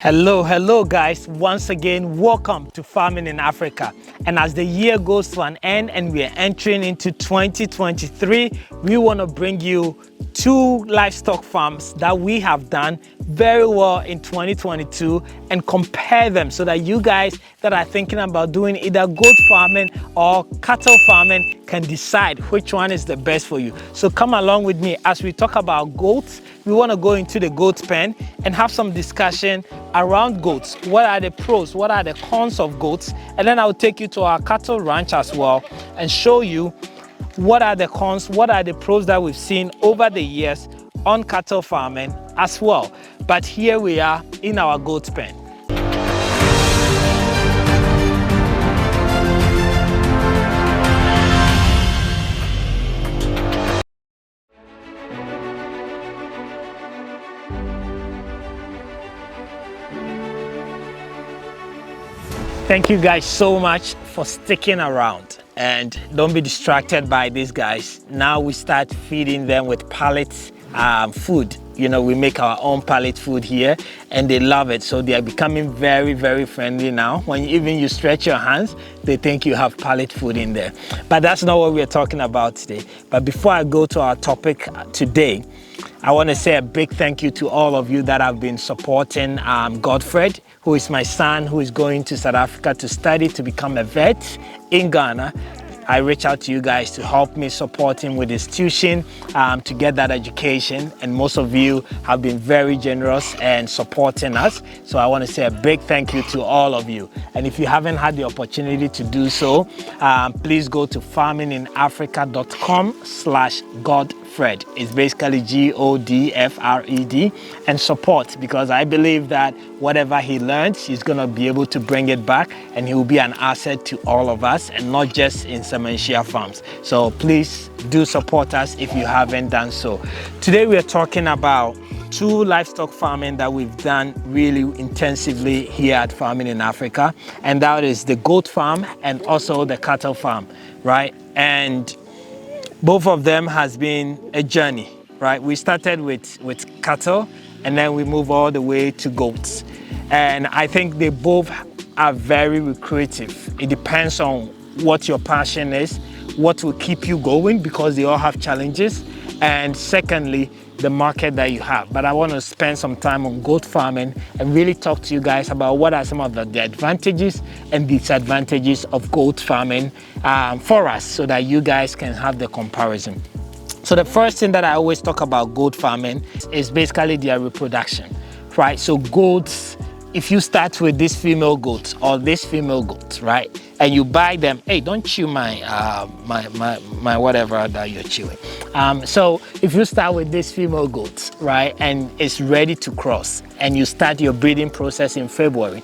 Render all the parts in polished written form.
Hello guys, once again welcome to Farming in Africa. And as the year goes to an end and we are entering into 2023, we want to bring you two livestock farms that we have done very well in 2022 and compare them so that you guys that are thinking about doing either goat farming or cattle farming can decide which one is the best for you. So come along with me as we talk about goats. We want to go into the goat pen and have some discussion around goats. What are the pros? What are the cons of goats? And then I'll take you to our cattle ranch as well and show you what are the cons, what are the pros that we've seen over the years on cattle farming as well. But here we are in our goat pen. Thank you guys so much for sticking around, and don't be distracted by these guys. Now we start feeding them with pellet food. You know, we make our own pellet food here and they love it. So they are becoming very friendly now. When even you stretch your hands, they think you have pellet food in there. But that's not what we're talking about today. But before I go to our topic today, I want to say a big thank you to all of you that have been supporting Godfred, who is my son, who is going to South Africa to study to become a vet in Ghana. I reach out to you guys to help me support him with his tuition to get that education. And most of you have been very generous and supporting us. So I want to say a big thank you to all of you. And if you haven't had the opportunity to do so, please go to farminginafrica.com/Godfred. It's basically Godfred and support, because I believe that whatever he learns, he's going to be able to bring it back and he will be an asset to all of us and not just in Semanhyia farms. So please do support us if you haven't done so. Today we are talking about two livestock farming that we've done really intensively here at Farming in Africa, and that is the goat farm and also the cattle farm, right? And both of them has been a journey, right? We started with cattle and then we move all the way to goats. And I think they both are very lucrative. It depends on what your passion is, what will keep you going, because they all have challenges. And secondly, the market that you have. But I want to spend some time on goat farming and really talk to you guys about what are some of the advantages and disadvantages of goat farming for us, so that you guys can have the comparison. So the first thing that I always talk about goat farming is basically their reproduction, right? So goats, if you start with this female goat or this female goat, right, and you buy them, hey, don't chew my whatever that you're chewing. So if you start with this female goat, right, and it's ready to cross, and you start your breeding process in February,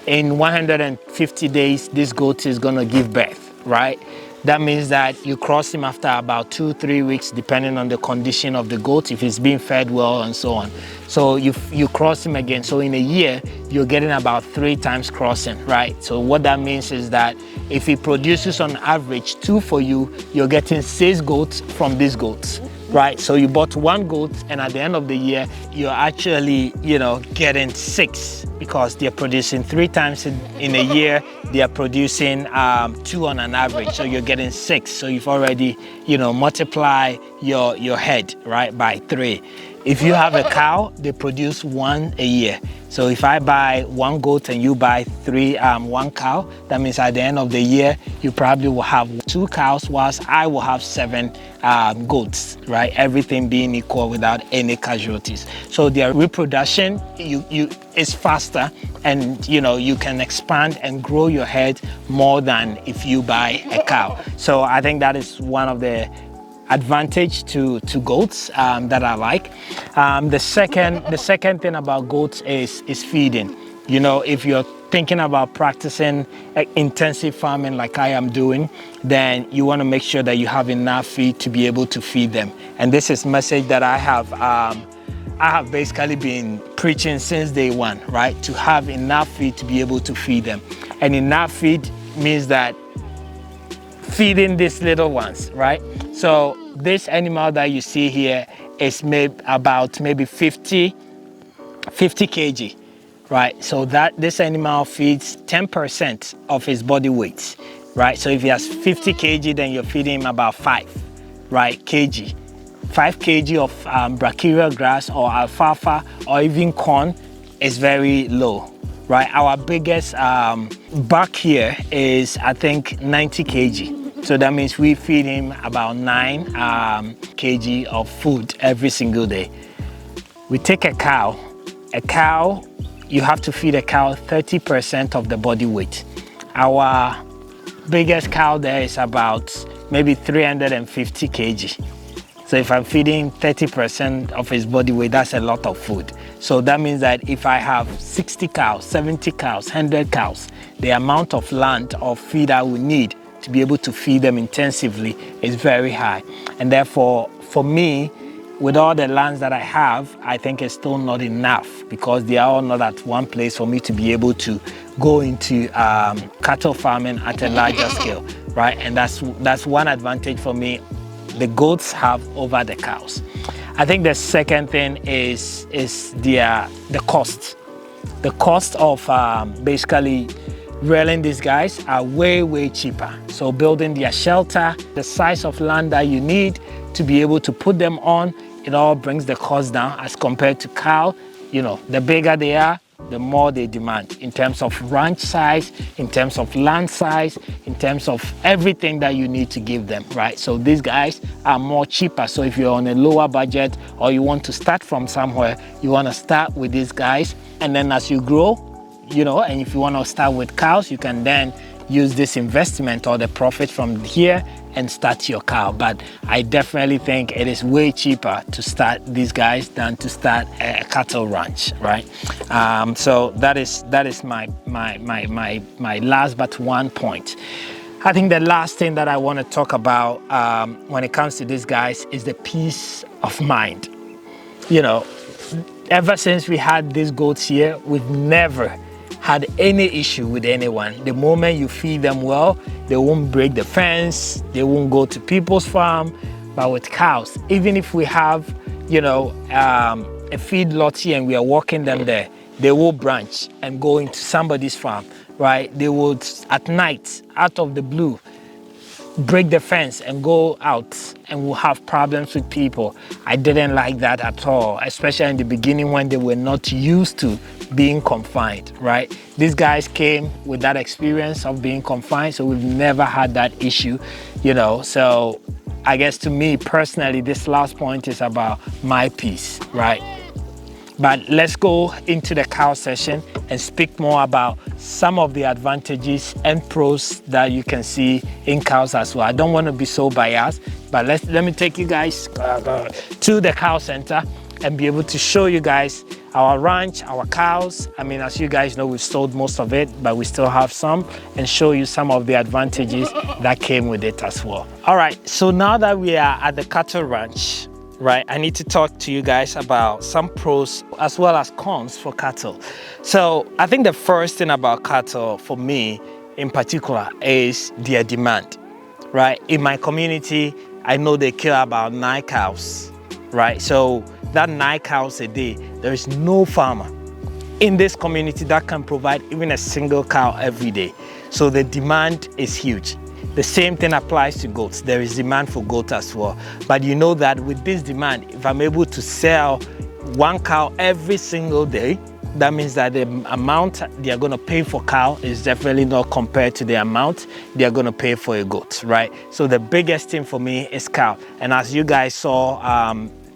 in 150 days, this goat is gonna give birth, right? That means that you cross him after about 2-3 weeks, depending on the condition of the goat, if it's being fed well and so on. So you cross him again. So in a year, you're getting about 3 times crossing, right? So what that means is that if he produces on average 2 for you, you're getting 6 goats from these goats, right? So you bought 1 goat, and at the end of the year, you're actually, getting 6, because they're producing 3 times in a year. They are producing 2 on an average, so you're getting 6. So you've already, multiply your head, right, by 3. If you have a cow, they produce 1 a year. So if I buy 1 goat and you buy 1 cow, that means at the end of the year, you probably will have 2 cows, whilst I will have 7 goats, right? Everything being equal without any casualties. So their reproduction is faster, and you can expand and grow your head more than if you buy a cow. So I think that is one of the advantage to goats that I like. The second thing about goats is feeding. If you're thinking about practicing intensive farming like I am doing, then you want to make sure that you have enough feed to be able to feed them. And this is a message that I have basically been preaching since day one, right? To have enough feed to be able to feed them. And enough feed means that feeding these little ones, right? So this animal that you see here is about maybe 50 kg, right? So that this animal feeds 10% of his body weight, right? So if he has 50 kg, then you're feeding him about 5, right, kg. 5 kg of brachial grass or alfalfa or even corn is very low, right? Our biggest buck here is, I think, 90 kg. So that means we feed him about 9 kg of food every single day. We take a cow, you have to feed a cow 30% of the body weight. Our biggest cow there is about maybe 350 kg. So if I'm feeding 30% of his body weight, that's a lot of food. So that means that if I have 60 cows, 70 cows, 100 cows, the amount of land or feed I will need to be able to feed them intensively is very high. And therefore, for me, with all the lands that I have, I think it's still not enough because they are all not at one place for me to be able to go into cattle farming at a larger scale, right? And that's one advantage for me the goats have over the cows. I think the second thing is the cost. The cost of basically rearing these guys are way cheaper. So building their shelter, the size of land that you need to be able to put them on, it all brings the cost down as compared to cow. You know, the bigger they are, the more they demand in terms of ranch size, in terms of land size, in terms of everything that you need to give them, right? So these guys are more cheaper. So if you're on a lower budget or you want to start from somewhere, you want to start with these guys. And then as you grow, you know, and if you want to start with cows, you can then use this investment or the profit from here and start your cow. But I definitely think it is way cheaper to start these guys than to start a cattle ranch, right? So that is my last but one point. I think the last thing that I want to talk about when it comes to these guys is the peace of mind. You know, ever since we had these goats here, we've never had any issue with anyone. The moment you feed them well, they won't break the fence, they won't go to people's farm. But with cows, even if we have, you know, a feed lot here and we are walking them there, they will branch and go into somebody's farm, right? They would, at night, out of the blue, break the fence and go out and we'll have problems with people. I didn't like that at all, especially in the beginning when they were not used to being confined, right? These guys came with that experience of being confined, so we've never had that issue, you know. So I guess to me personally, this last point is about my peace, right? But let's go into the cow session and speak more about some of the advantages and pros that you can see in cows as well. I don't want to be so biased, but let me take you guys to the cow center and be able to show you guys our ranch, our cows. I mean, as you guys know, we've sold most of it, but we still have some, and show you some of the advantages that came with it as well. All right, so now that we are at the cattle ranch, right, I need to talk to you guys about some pros as well as cons for cattle. So I think the first thing about cattle for me in particular is their demand, right? In my community, I know they kill about 9 cows, right? So that 9 cows a day, there is no farmer in this community that can provide even a single cow every day. So the demand is huge. The same thing applies to goats. There is demand for goats as well. But you know that with this demand, if I'm able to sell 1 cow every single day, that means that the amount they are going to pay for cow is definitely not compared to the amount they are going to pay for a goat, right? So the biggest thing for me is cow. And as you guys saw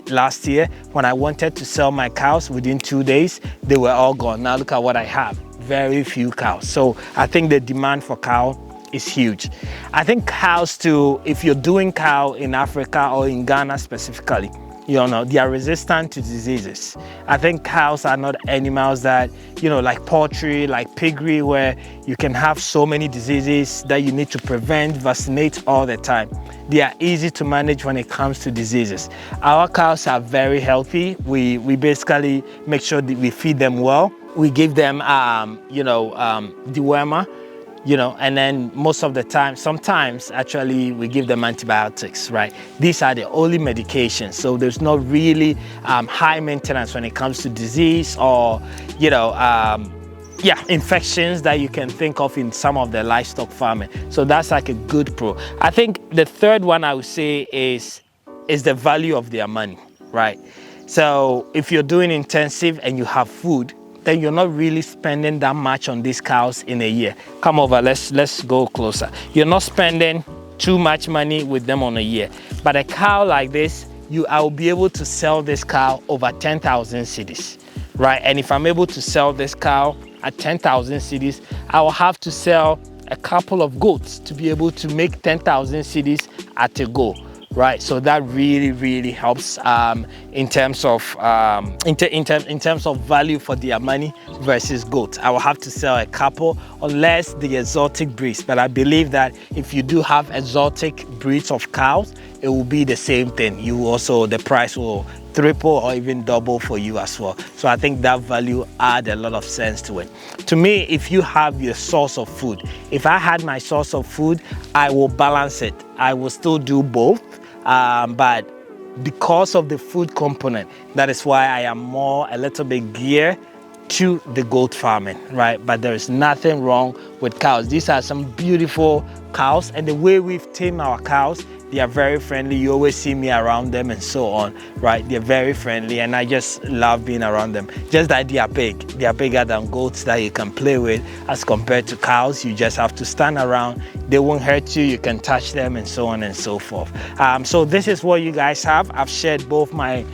last year, when I wanted to sell my cows within 2 days, they were all gone. Now look at what I have, very few cows. So I think the demand for cow is huge. I think cows too, if you're doing cow in Africa or in Ghana specifically, you know, they are resistant to diseases. I think cows are not animals that, you know, like poultry, like piggery, where you can have so many diseases that you need to prevent, vaccinate all the time. They are easy to manage when it comes to diseases. Our cows are very healthy. We basically make sure that we feed them well. We give them, dewormer. you know, and then most of the time, sometimes actually we give them antibiotics, right? These are the only medications. So there's not really high maintenance when it comes to disease or, you know, yeah, infections that you can think of in some of the livestock farming. So that's like a good pro. I think the third one I would say is the value of their money, right? So if you're doing intensive and you have food, then you're not really spending that much on these cows in a year. Come over, let's go closer. You're not spending too much money with them on a year. But a cow like this, I will be able to sell this cow over 10,000 cedis, right? And if I'm able to sell this cow at 10,000 cedis, I will have to sell a couple of goats to be able to make 10,000 cedis at a go, right? So that really helps in terms of in terms of value for their money versus goats. I will have to sell a couple unless the exotic breeds, but I believe that if you do have exotic breeds of cows, it will be the same thing. The price will triple or even double for you as well. So I think that value adds a lot of sense to it. To me, if you have your source of food, if I had my source of food, I will balance it. I will still do both, but because of the food component, that is why I am a little bit geared to the goat farming, right? But there is nothing wrong with cows. These are some beautiful cows, and the way we've tamed our cows, they are very friendly. You always see me around them and so on, right? They're very friendly, and I just love being around them. Just that they are big. They are bigger than goats that you can play with as compared to cows. You just have to stand around. They won't hurt you. You can touch them and so on and so forth. So this is what you guys have. I've shared both my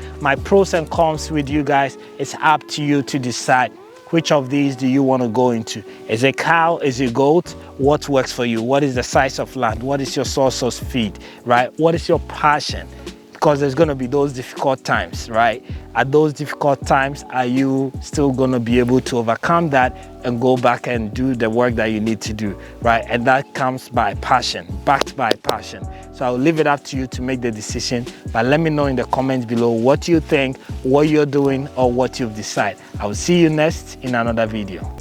pros and cons with you guys. It's up to you to decide which of these do you want to go into. Is it cow? Is it goat? What works for you? What is the size of land? What is your source of feed, right? What is your passion? Because there's going to be those difficult times, right? At those difficult times, are you still going to be able to overcome that and go back and do the work that you need to do, right? And that comes by passion, backed by passion. So I'll leave it up to you to make the decision, but let me know in the comments below what you think, what you're doing, or what you've decided. I will see you next in another video.